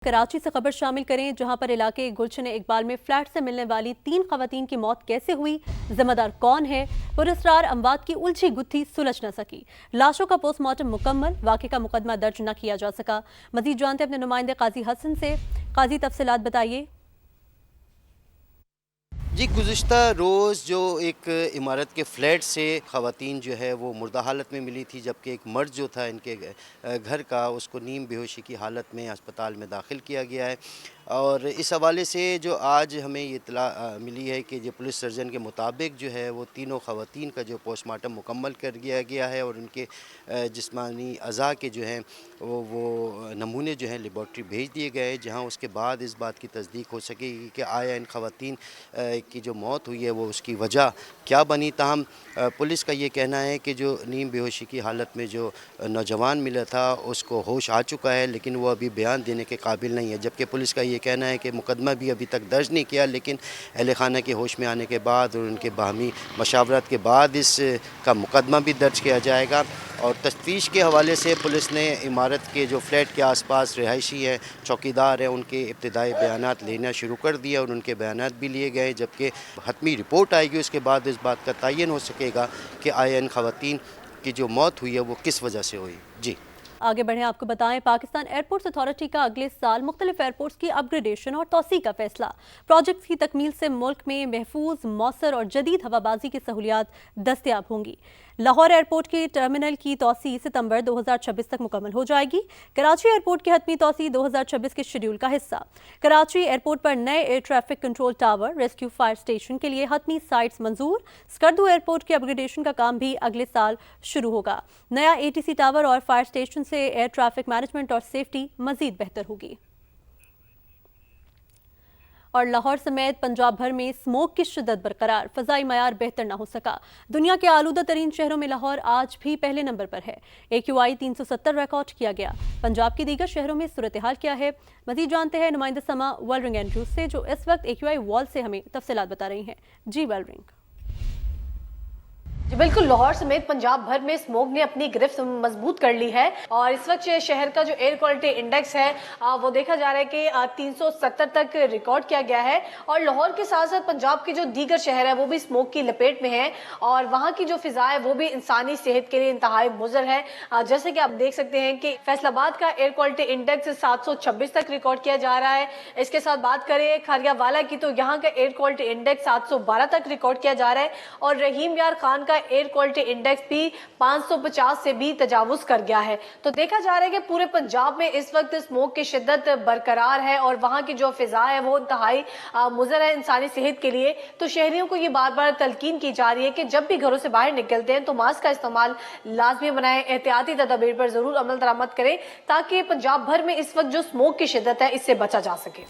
کراچی سے خبر شامل کریں جہاں پر علاقے گلشن اقبال میں فلیٹ سے ملنے والی 3 خواتین کی موت کیسے ہوئی، ذمہ دار کون ہے، پراسرار اموات کی الجھی گتھی سلجھ نہ سکی، لاشوں کا پوسٹ مارٹم مکمل، واقعے کا مقدمہ درج نہ کیا جا سکا۔ مزید جانتے اپنے نمائندے قاضی حسن سے۔ قاضی تفصیلات بتائیے۔ جی، گزشتہ روز جو ایک عمارت کے فلیٹ سے خواتین جو ہے وہ مردہ حالت میں ملی تھی، جبکہ ایک مرد جو تھا ان کے گھر کا، اس کو نیم بے ہوشی کی حالت میں ہسپتال میں داخل کیا گیا ہے۔ اور اس حوالے سے جو آج ہمیں یہ اطلاع ملی ہے کہ جو پولیس سرجن کے مطابق جو ہے وہ تینوں خواتین کا جو پوسٹ مارٹم مکمل کر دیا گیا ہے اور ان کے جسمانی اعضاء کے جو ہیں وہ نمونے جو ہیں لیبارٹری بھیج دیے گئے، جہاں اس کے بعد اس بات کی تصدیق ہو سکے گی کہ آیا ان خواتین کی جو موت ہوئی ہے وہ اس کی وجہ کیا بنی۔ تاہم پولیس کا یہ کہنا ہے کہ جو نیم بے ہوشی کی حالت میں جو نوجوان ملا تھا اس کو ہوش آ چکا ہے، لیکن وہ ابھی بیان دینے کے قابل نہیں ہے، جبکہ پولیس کا یہ کہنا ہے کہ مقدمہ بھی ابھی تک درج نہیں کیا، لیکن اہل خانہ کے ہوش میں آنے کے بعد اور ان کے باہمی مشاورت کے بعد اس کا مقدمہ بھی درج کیا جائے گا۔ اور تفتیش کے حوالے سے پولیس نے عمارت کے جو فلیٹ کے آس پاس رہائشی ہیں، چوکیدار ہیں، ان کے ابتدائی بیانات لینا شروع کر دیے اور ان کے بیانات بھی لیے گئے، جبکہ حتمی رپورٹ آئے گی اس کے بعد اس بات کا تعین ہو سکے گا کہ آیا ان خواتین کی جو موت ہوئی ہے وہ کس وجہ سے ہوئی۔ جی آگے بڑھیں، آپ کو بتائیں پاکستان ایئرپورٹس اتھارٹی کا اگلے سال مختلف ایئرپورٹس کی اپ گریڈیشن اور توسیع کا فیصلہ۔ پروجیکٹس کی تکمیل سے ملک میں محفوظ، مؤثر اور جدید ہوابازی کی سہولیات دستیاب ہوں گی۔ لاہور ایئرپورٹ کے ٹرمینل کی توسیع ستمبر 2026 تک مکمل ہو جائے گی۔ کراچی ایئرپورٹ کی حتمی توسیع 2026 کے شیڈول کا حصہ۔ کراچی ایئرپورٹ پر نئے air traffic control tower, rescue fire station کے لیے حتمی سائٹس منظور۔ سکردو ایئرپورٹ کے اپ گریڈیشن کا کام بھی اگلے سال شروع ہوگا۔ نیا ATC ٹاور اور فائر اسٹیشن سے ایئر ٹریفک مینجمنٹ اور سیفٹی مزید بہتر ہوگی۔ اور لاہور سمیت پنجاب بھر میں اسموگ کی شدت برقرار، فضائی معیار بہتر نہ ہو سکا۔ دنیا کے آلودہ ترین شہروں میں لاہور آج بھی پہلے نمبر پر ہے۔ AQI 370 ریکارڈ کیا گیا۔ پنجاب کے دیگر شہروں میں صورتحال کیا ہے، مزید جانتے ہیں نمائندہ سما ویلرنگ اینڈریوز سے، جو اس وقت AQI وال سے ہمیں تفصیلات بتا رہی ہیں۔ جی ویلرنگ۔ جی بالکل، لاہور سمیت پنجاب بھر میں اسموگ نے اپنی گرفت مضبوط کر لی ہے اور اس وقت شہر کا جو ایئر کوالٹی انڈیکس ہے وہ دیکھا جا رہا ہے کہ 370 تک ریکارڈ کیا گیا ہے۔ اور لاہور کے ساتھ ساتھ پنجاب کے جو دیگر شہر ہے وہ بھی اسموگ کی لپیٹ میں ہیں اور وہاں کی جو فضا ہے وہ بھی انسانی صحت کے لیے انتہائی مضر ہے۔ جیسے کہ آپ دیکھ سکتے ہیں کہ فیصل آباد کا ایئر کوالٹی انڈیکس 726 تک ریکارڈ کیا جا رہا ہے۔ اس کے ساتھ بات کریں کھاریا والا کی تو یہاں کا ایئر کوالٹی انڈیکس 712 تک ریکارڈ کیا جا رہا ہے اور رحیم یار خان کا ایئر کوالٹی انڈیکس بھی 550 سے بھی تجاوز کر گیا ہے۔ تو دیکھا جا رہا ہے کہ پورے پنجاب میں اس وقت اسموگ کی شدت برقرار ہے اور وہاں کی جو فضا ہے وہ انتہائی مضر ہے انسانی صحت کے لیے۔ تو شہریوں کو یہ بار بار تلقین کی جا رہی ہے کہ جب بھی گھروں سے باہر نکلتے ہیں تو ماسک کا استعمال لازمی بنائیں، احتیاطی تدابیر پر ضرور عمل درآمد کریں تاکہ پنجاب بھر میں اس وقت جو اسموگ کی شدت ہے اس سے بچا جا سکے۔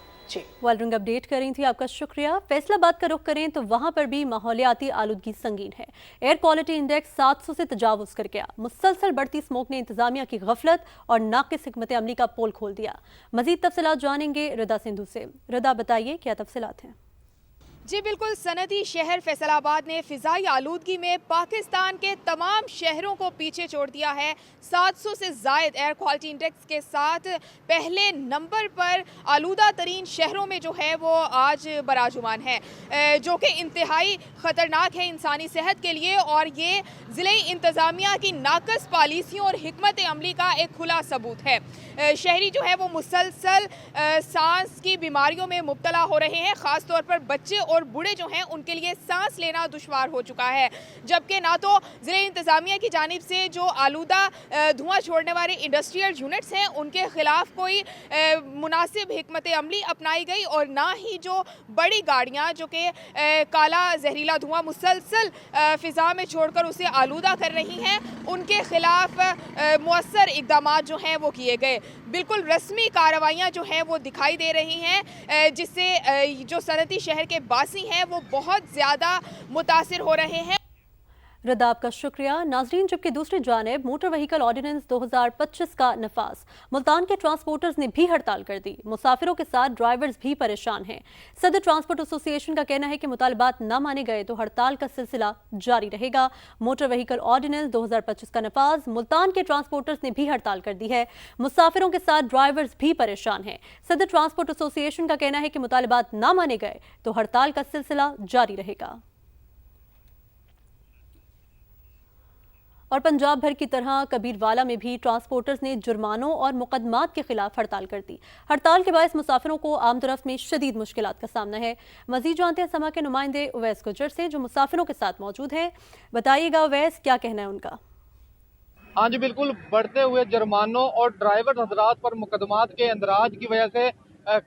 ویلرنگ اپڈیٹ کر رہی تھی، آپ کا شکریہ۔ فیصل آباد کا رخ کریں تو وہاں پر بھی ماحولیاتی آلودگی سنگین ہے۔ ایئر کوالٹی انڈیکس 700 سے تجاوز کر گیا۔ مسلسل بڑھتی اسموگ نے انتظامیہ کی غفلت اور ناقص حکمت عملی کا پول کھول دیا۔ مزید تفصیلات جانیں گے ردا سندھو سے۔ ردا بتائیے کیا تفصیلات ہیں؟ جی بالکل، صنعتی شہر فیصل آباد نے فضائی آلودگی میں پاکستان کے تمام شہروں کو پیچھے چھوڑ دیا ہے۔ 700 سے زائد ایئر کوالٹی انڈیکس کے ساتھ پہلے نمبر پر آلودہ ترین شہروں میں جو ہے وہ آج براجمان ہے، جو کہ انتہائی خطرناک ہے انسانی صحت کے لیے اور یہ ضلعی انتظامیہ کی ناقص پالیسیوں اور حکمت عملی کا ایک کھلا ثبوت ہے۔ شہری جو ہے وہ مسلسل سانس کی بیماریوں میں مبتلا ہو رہے ہیں، خاص طور پر بچے اور بوڑھے جو ہیں ان کے لیے سانس لینا دشوار ہو چکا ہے، جبکہ نہ تو ضلع انتظامیہ کی جانب سے جو آلودہ دھواں چھوڑنے والے انڈسٹریل یونٹس ہیں ان کے خلاف کوئی مناسب حکمت عملی اپنائی گئی اور نہ ہی جو بڑی گاڑیاں جو کہ کالا زہریلا دھواں مسلسل فضا میں چھوڑ کر اسے آلودہ کر رہی ہیں ان کے خلاف مؤثر اقدامات جو ہیں وہ کیے گئے۔ بالکل رسمی کارروائیاں جو ہیں وہ دکھائی دے رہی ہیں جس سے جو صنعتی شہر کے باسی ہیں وہ بہت زیادہ متاثر ہو رہے ہیں۔ रदाब का शुक्रिया नाजरीन। जबकि दूसरी जानिब मोटर व्हीकल ऑर्डिनेंस 2025 का नफाज, मुल्तान के ट्रांसपोर्टर्स ने भी हड़ताल कर दी। मुसाफिरों के साथ ड्राइवर्स भी परेशान हैं। सदर ट्रांसपोर्ट एसोसिएशन का कहना है कि मुतालबात न माने गए तो हड़ताल का सिलसिला जारी रहेगा। मोटर व्हीकल ऑर्डिनेंस 2025 का नफाज, मुल्तान के ट्रांसपोर्टर्स ने भी हड़ताल कर दी है। मुसाफिरों के साथ ड्राइवर्स भी परेशान हैं। सदर ट्रांसपोर्ट एसोसिएशन का कहना है कि मुतालबात न माने गए तो हड़ताल का सिलसिला जारी रहेगा। और पंजाब भर की तरह कबीरवाला में भी ट्रांसपोर्टर्स ने जुर्मानों और मुकदमात के खिलाफ हड़ताल कर दी। हड़ताल के बायस मुसाफिरों को आमदरफ्त में शदीद मुश्किलात का सामना है। मजीद जानते हैं समा के नुमाइंदे उवैस गुजर से, जो मुसाफिरों के साथ मौजूद हैं। बताइएगा उवैस, क्या कहना है उनका? हाँ जी बिल्कुल, बढ़ते हुए जुर्मानों और ड्राइवर हजरात पर मुकदमात के अंदराज की वजह से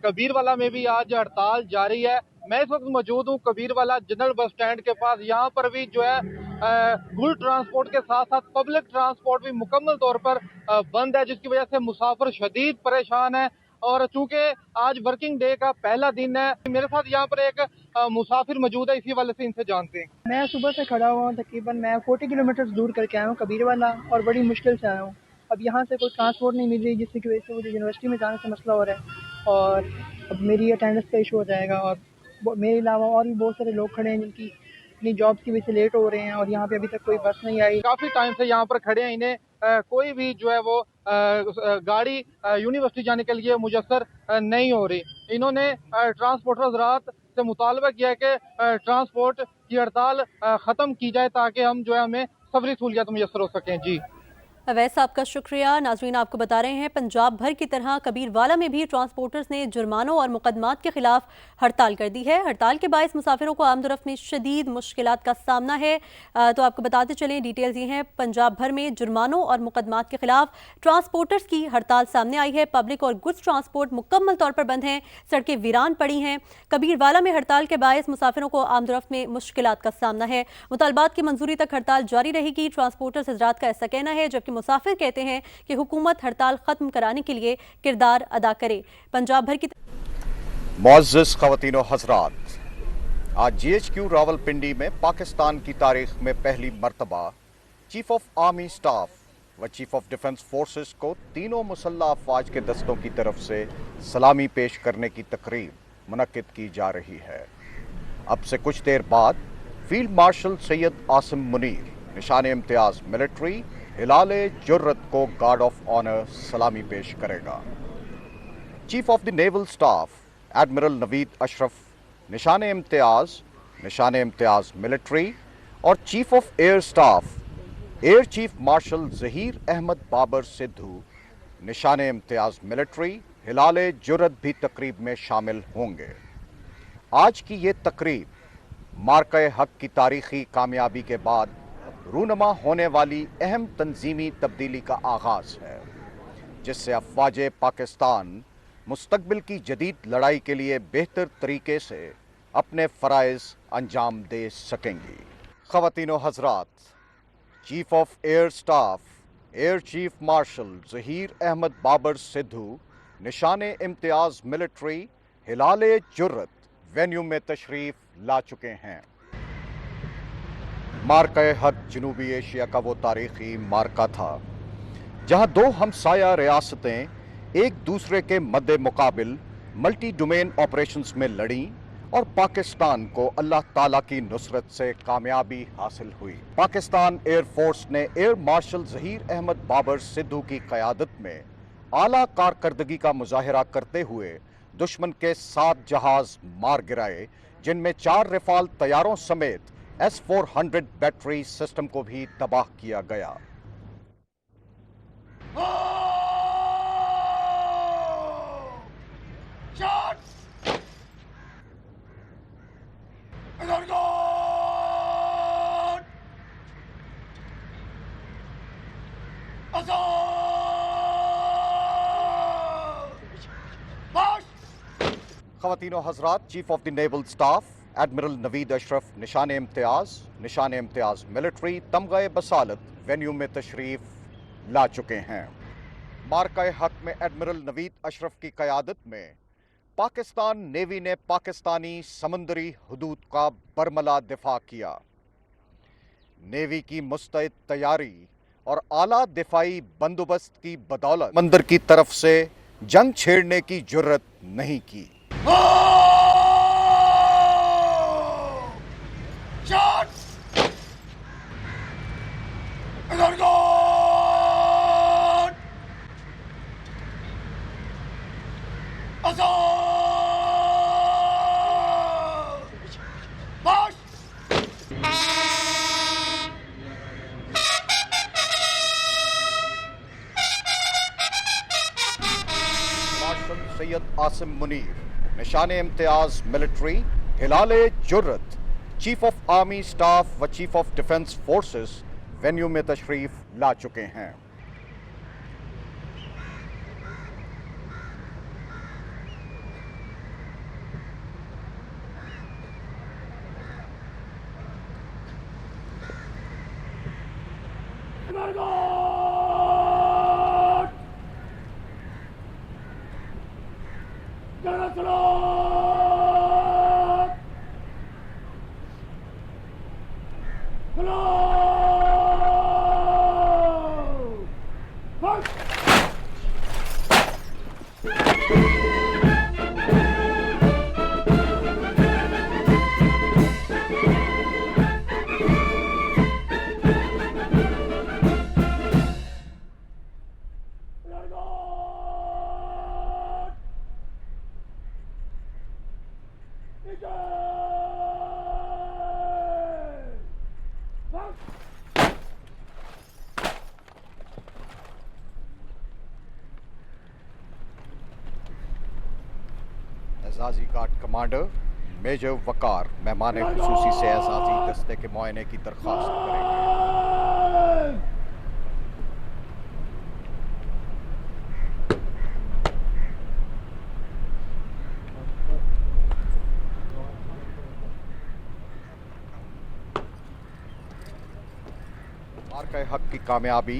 कबीरवाला में भी आज हड़ताल जारी है। मैं इस वक्त मौजूद हूँ कबीरवाला जनरल बस स्टैंड के पास। यहाँ पर भी जो है गुड ट्रांसपोर्ट के साथ साथ पब्लिक ट्रांसपोर्ट भी मुकम्मल तौर पर बंद है, जिसकी वजह से मुसाफिर शदीद परेशान है। और चूंकि आज वर्किंग डे का पहला दिन है, मेरे साथ यहाँ पर एक मुसाफिर मौजूद है, इसी वाले से इनसे जानते हैं। मैं सुबह से खड़ा हुआ हूँ, तकरीबन मैं 40 किलोमीटर दूर करके आया हूँ कबीरवाला, और बड़ी मुश्किल से आया हूँ। अब यहाँ से कोई ट्रांसपोर्ट नहीं मिल रही, जिसकी वजह से मुझे यूनिवर्सिटी में जाने से मसला हो रहा है, और अब मेरी अटेंडेंस का इशू हो जाएगा। और मेरे अलावा और भी बहुत सारे लोग खड़े हैं जिनकी अपनी जॉब की वजह से लेट हो रहे हैं, और यहाँ पे अभी तक कोई बस नहीं आई। काफी टाइम से यहाँ पर खड़े हैं, इन्हें कोई भी जो है वो गाड़ी यूनिवर्सिटी जाने के लिए मुयस्सर नहीं हो रही। इन्होंने ट्रांसपोर्टर हज़रात से मुतालबा किया है कि ट्रांसपोर्ट की हड़ताल ख़त्म की जाए, ताकि हम जो है हमें सफरी सहूलियत मुयस्सर हो सकें। जी अवैस, आपका शुक्रिया। नाजरीन, आपको बता रहे हैं पंजाब भर की तरह कबीरवाला में भी ट्रांसपोर्टर्स ने जुर्मानों और मुकदमात के खिलाफ हड़ताल कर दी है। हड़ताल के बायस मुसाफिरों को आमदरफ्त में शदीद मुश्किलात का सामना है। तो आपको बताते चलें, डिटेल्स ये हैं। पंजाब भर में जुर्मानों और मुकदमात के खिलाफ ट्रांसपोर्टर्स की हड़ताल सामने आई है। पब्लिक और गुड्स ट्रांसपोर्ट मुकम्मल तौर पर बंद हैं, सड़कें वीरान पड़ी हैं। कबीरवाला में हड़ताल के बायस मुसाफिरों को आमदरफ्त में मुश्किलात का सामना है। मुतालबात की मंजूरी तक हड़ताल जारी रहेगी। ट्रांसपोर्टर्स हज़रात का ऐसा कहना है, जबकि मुसाफिर कहते हैं कि हुकूमत हड़ताल खत्म कराने के लिए किरदार अदा करे। पंजाब भर की मुअज़्ज़िज़ ख़वातीन व हज़रात, आज GHQ रावलपिंडी में पाकिस्तान की तारीख में पहली मरतबा चीफ ऑफ आर्मी स्टाफ व चीफ ऑफ डिफेंस फोर्सेस को तीनों मुसल्लह अफवाज के दस्तों की तरफ से सलामी पेश करने की तकरीब मुनक्किद की जा रही है। अब से कुछ देर बाद फील्ड मार्शल सैयद आसिम मुनीर निशान इम्तियाज मिलिट्री हिलाले जुर्रत को गार्ड ऑफ ऑनर सलामी पेश करेगा। Chief of the naval staff admiral Naveed Ashraf Nishan Imtiaz military और chief of air staff air chief marshal Zaheer Ahmed Babar Sidhu Nishan Imtiaz military हिलाले जुर्रत भी तकरीब में शामिल होंगे। आज की ये तकरीब मार्के हक की तारीखी कामयाबी के बाद रूनमा होने वाली अहम तंजीमी तब्दीली का आगाज़ है, जिससे अफवाज पाकिस्तान मुस्तकबिल की जदीद लड़ाई के लिए बेहतर तरीके से अपने फ़राइज़ अंजाम दे सकेंगी। ख़वातीनो हज़रात, chief of air staff air chief marshal Zaheer Ahmed Babar Sidhu Nishan Imtiaz military हिलाले जुर्रत वेन्यू में तशरीफ़ ला चुके हैं। मार्का हक जनूबी एशिया का वो तारीखी मार्का था जहां दो हमसाया रियासतें एक दूसरे के मद्दे मुकाबिल मल्टी डोमेन ऑपरेशंस में लड़ीं और पाकिस्तान को अल्लाह ताला की नुसरत से कामयाबी हासिल हुई। पाकिस्तान एयर फोर्स ने एयर मार्शल ज़हीर अहमद बाबर सिद्धू की क़यादत में आला कारकर्दगी का मुजाहिरा करते हुए दुश्मन के 7 जहाज मार गिराए, जिनमें 4 रफाल तैयारों समेत S-400 बैटरी सिस्टम को भी तबाह किया गया। ख़वातीनो हज़रात, chief of the naval staff admiral Naveed Ashraf Nishan Imtiaz military तमग़े बसालत वेन्यू में तशरीफ़ ला चुके हैं। मार्का हक में एडमिरल नवीद अशरफ की क़यादत में पाकिस्तान नेवी ने पाकिस्तानी समंदरी हदूद का बरमला दिफा किया। नेवी की मुस्तैद तैयारी और आला दिफाई बंदोबस्त की बदौलत मंदिर की तरफ से जंग छेड़ने की जुर्रत नहीं की। मार्शल सैयद आसिम मुनीर, निशाने इम्तियाज मिलिट्री, हिलाले Jurrat, chief of army staff व chief of defence forces venue में तशरीफ ला चुके हैं। एजाजी गार्ड कमांडर मेजर वकार मेहमान खुसूसी से एजाजी दस्ते के मुआयने की दरख्वास्त करेंगे। मार्का हक की कामयाबी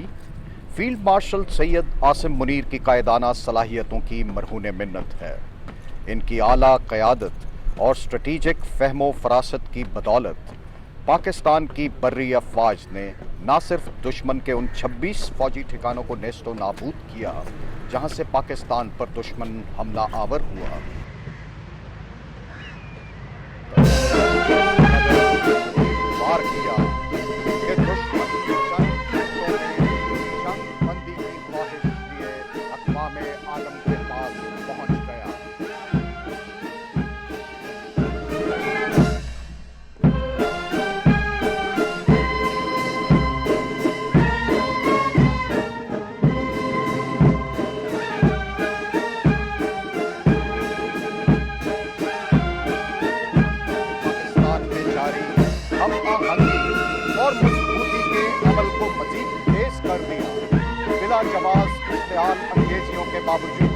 फील्ड मार्शल सैयद आसिम मुनीर की कायदाना सलाहियतों की मरहून मिन्नत है। इनकी आला क़यादत और स्ट्रेटेजिक फहमो फरासत की बदौलत पाकिस्तान की बर्री अफवाज ने न सिर्फ दुश्मन के उन 26 फौजी ठिकानों को नेस्तो नाबूद किया जहां से पाकिस्तान पर दुश्मन हमला आवर हुआ, वार किया कि दुश्मन जंगबंदी की ख्वाहिश लिए अक़वाम आलम के पास पहुंच गया। और मजबूती के अमल को मजीद तेज कर दिया। बिला जवाब इश्तिहाल अंगेजियों के बावजूद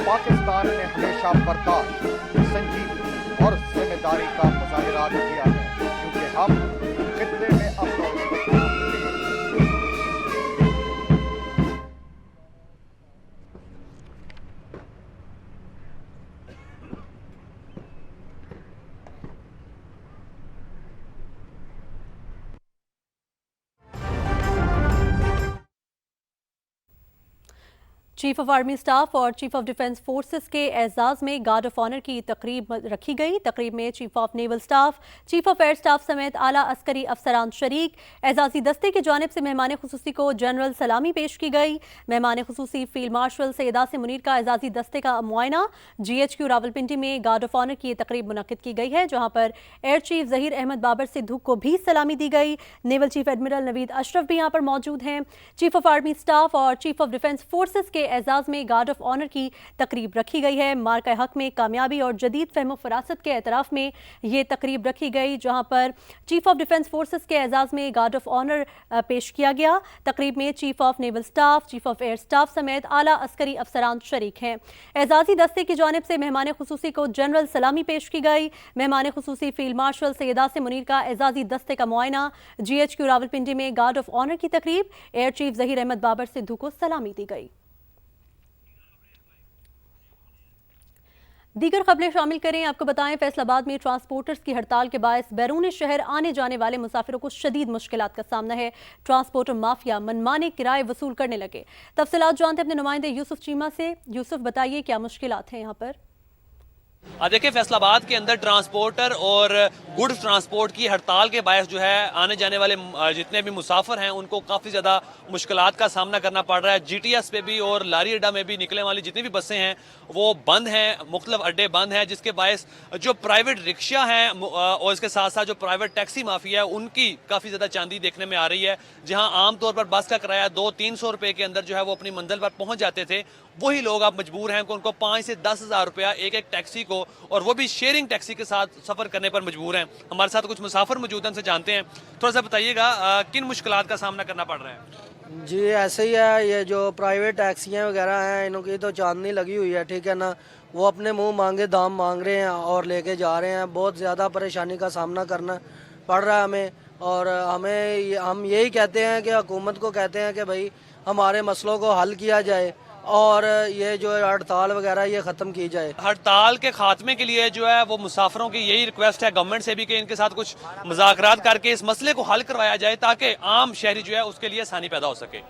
पाकिस्तान ने हमेशा बर्दाश्त, संजीदगी और जिम्मेदारी का मुजाहिरा किया है, क्योंकि हम खित्ते में अपना चीफ ऑफ आर्मी स्टाफ और चीफ ऑफ डिफेंस फोर्सेस के एजाज में गार्ड ऑफ ऑनर की तकरीब रखी गई। तकरीब में chief of naval staff, chief of air staff समेत आला अस्करी अफसरान शरीक। एजाजी दस्ते की जानिब से मेहमान खुसूसी को जनरल सलामी पेश की गई। मेहमान खुसूसी फील्ड मार्शल सैयद आसिम मुनीर का एजाजी दस्ते का मुआयना। GHQ रावलपिंडी में गार्ड ऑफ ऑनर की तकरीब मुनक्किद की गई है, जहाँ पर एयर चीफ जहीर अहमद बाबर सिद्धू को भी सलामी दी गई। Naval chief admiral Naveed Ashraf भी यहाँ पर मौजूद हैं। चीफ ऑफ आर्मी स्टाफ और चीफ ऑफ डिफेंस फोर्सेस के एजाज में गार्ड ऑफ ऑनर की तकरीब रखी गई है। मार्का हक में कामयाबी और जदीद फहम फरासत के एतराफ़ में ये तकरीब रखी गई, जहाँ पर चीफ ऑफ डिफेंस फोर्सेस के एजाज में गार्ड ऑफ ऑनर पेश किया गया। तकरीब में chief of naval staff, chief of air staff समेत आला अस्करी अफसरान शरीक हैं। एजाजी दस्ते की जानिब से मेहमान खुसूसी को जनरल सलामी पेश की गई। मेहमान खुसूसी फील्ड मार्शल सैयद आसिम मुनीर का एजाजी दस्ते का मुआयना। GHQ रावलपिंडी में गार्ड ऑफ ऑनर की तकरीब। एयर चीफ जहीर अहमद बाबर सिद्धू को सलामी दी गई। दीगर खबरें शामिल करें। आपको बताएं, फैसलाबाद में ट्रांसपोर्टर्स की हड़ताल के बायस बैरून शहर आने जाने वाले मुसाफिरों को शदीद मुश्किलात का सामना है। ट्रांसपोर्टर माफिया मनमाने किराए वसूल करने लगे। तफसीलात जानते अपने नुमाइंदे यूसुफ चीमा से। यूसुफ, बताइए क्या मुश्किलात हैं यहाँ पर? देखिए, फैसलाबाद के अंदर ट्रांसपोर्टर और गुड्स ट्रांसपोर्ट की हड़ताल के बायस जो है आने जाने वाले जितने भी मुसाफिर हैं उनको काफ़ी ज़्यादा मुश्किलात का सामना करना पड़ रहा है। जीटीएस पे भी और लारी अड्डा में भी निकलने वाली जितनी भी बसें हैं वो बंद हैं, मुख्तलिफ अड्डे बंद हैं, जिसके बायस जो प्राइवेट रिक्शा हैं और इसके साथ साथ जो प्राइवेट टैक्सी माफिया है उनकी काफ़ी ज़्यादा चांदी देखने में आ रही है। जहाँ आमतौर पर बस का किराया 200-300 रुपये के अंदर जो है वो अपनी मंजिल पर पहुँच जाते थे, वही लोग अब मजबूर हैं कि उनको 5 से 10 हज़ार रुपया एक एक टैक्सी को, और वो भी शेयरिंग टैक्सी के साथ सफ़र करने पर मजबूर हैं। हमारे साथ कुछ मुसाफिर मौजूद हैं, उनसे जानते हैं। थोड़ा सा बताइएगा किन मुश्किलात का सामना करना पड़ रहा है? जी ऐसे ही है, ये जो प्राइवेट टैक्सियाँ वगैरह हैं इनकी तो चांदनी लगी हुई है, ठीक है ना। वो अपने मुंह मांगे दाम मांग रहे हैं और लेके जा रहे हैं। बहुत ज़्यादा परेशानी का सामना करना पड़ रहा है हमें, और हम यही कहते हैं कि हुकूमत को कहते हैं कि भाई हमारे मसलों को हल किया जाए और ये जो हड़ताल वगैरह ये ख़त्म की जाए। हड़ताल के खात्मे के लिए जो है वो मुसाफिरों की यही रिक्वेस्ट है गवर्नमेंट से भी कि इनके साथ कुछ मुज़ाकरात करके इस मसले को हल करवाया जाए ताकि आम शहरी जो है उसके लिए आसानी पैदा हो सके।